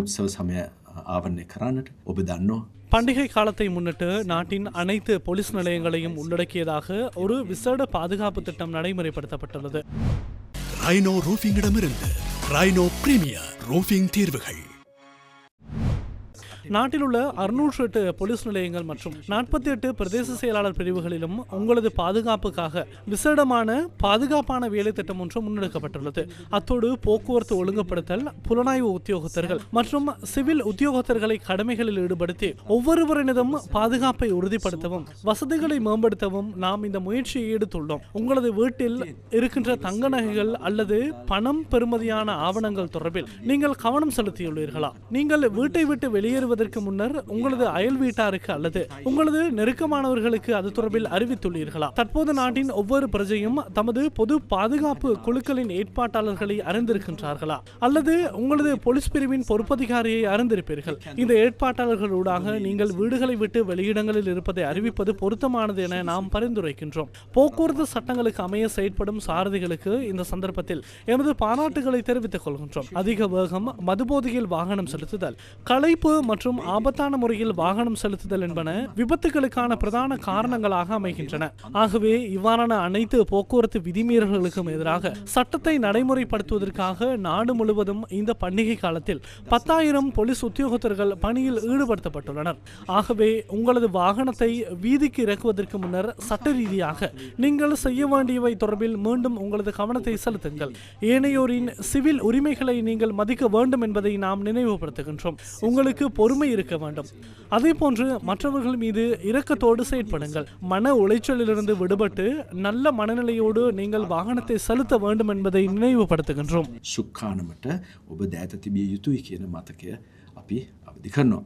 උත්සව සමය ආවරණය කරන්නට ඔබ දන්නවා. பண்டிகை காலத்தை முன்னிட்டு நாட்டின் அனைத்து போலீஸ் நிலையங்களையும் உள்ளடக்கியதாக ஒரு விசேட பாதுகாப்பு திட்டம் நடைமுறைப்படுத்தப்பட்டுள்ளது. ரைனோ ரூஃபிங்கிடமிருந்து ரைனோ பிரீமியர் ரூஃபிங் தீர்வுகள். நாட்டில் உள்ள 608 போலீஸ் நிலையங்கள் மற்றும் 48 பிரதேச செயலாளர் பிரிவுகளிலும் உங்களது பாதுகாப்புக்காக விசேடமான பாதுகாப்பான வேலை திட்டம் ஒன்று முன்னெடுக்கப்பட்டுள்ளது. அத்தோடு போக்குவரத்து ஒழுங்குபடுத்தல், புலனாய்வு உத்தியோகத்தர்கள் மற்றும் சிவில் உத்தியோகத்தர்களை கடமைகளில் ஈடுபடுத்தி ஒவ்வொருவரினதும் பாதுகாப்பை உறுதிப்படுத்தவும் வசதிகளை மேம்படுத்தவும் நாம் இந்த முயற்சியை எடுத்துள்ளோம். உங்களது வீட்டில் இருக்கின்ற தங்க நகைகள் அல்லது பணம் பெறுமதியான ஆவணங்கள் தொடர்பில் நீங்கள் கவனம் செலுத்தியுள்ளீர்களா? நீங்கள் வீட்டை விட்டு வெளியேறுவதற்கு முன்னர் உங்களது அயல் வீட்டாருக்கு அல்லது உங்களது நெருக்கமானவர்களுக்கு அது தொடர்பில் அறிவித்துள்ளீர்களா? தற்போது நாட்டின் ஒவ்வொரு பிரஜையும் தமது பொது பாதுகாப்பு குழுக்களின் ஏற்பாட்டாளர்களை அறிந்திருக்கின்றார்களா? அல்லது உங்களது போலீஸ் பிரிவின் பொறுப்பதிகாரியை அறிந்திருப்பீர்கள். இந்த ஏற்பாட்டாளர்களூடாக நீங்கள் வீடுகளை விட்டு வெளியிடங்களில் இருப்பதை அறிவிப்பது பொருத்தமானது என நாம் பரிந்துரைக்கின்றோம். போக்குவரத்து சட்டங்களுக்கு அமைய செயற்படும் சாரதிகளுக்கு இந்த சந்தர்ப்பத்தில் எமது பாராட்டுகளை தெரிவித்துக் கொள்கின்றோம். அதிக வேகம், மதுபோதையில் வாகனம் செலுத்துதல், களைப்பு மற்றும் ஆபத்தான முறையில் வாகனம் செலுத்துதல் என்பன விபத்துகளுக்கான பிரதான காரணங்களாக அமைகின்றன. ஆகவே இவ்வாறான அனைத்து போக்குவரத்து விதிமீறல்களுக்கும் எதிராக சட்டத்தை நடைமுறைப்படுத்துவதற்காக நாடு முழுவதும் இந்த பண்டிகை காலத்தில் 10,000 போலீஸ் உத்தியோகத்தர்கள் பணியில் ஈடுபடுத்தப்பட்டுள்ளனர். ஆகவே உங்களது வாகனத்தை வீதிக்கு இறக்குவதற்கு முன்னர் சட்ட ரீதியாக நீங்கள் செய்ய வேண்டியவை தொடர்பில் மீண்டும் உங்களது கவனத்தை செலுத்துங்கள். ஏனையோரின் சிவில் உரிமைகளை நீங்கள் மதிக்க வேண்டும் என்பதை நாம் நினைவுபடுத்துகின்றோம். உங்களுக்கு பொறுமை இருக்க வேண்டும். அதே போன்று மற்றவர்கள் மீது இரக்கத்தோடு செயற்படுங்கள். மன உளைச்சலிலிருந்து விடுபட்டு நல்ல மனநிலையோடு நீங்கள் வாகனத்தை செலுத்த வேண்டும் என்பதை நினைவுபடுத்துகின்றோம். සුක්කානමට ඔබ දෑත තිබිය යුතුයි කියන මතකය අපි අවදි කරනවා.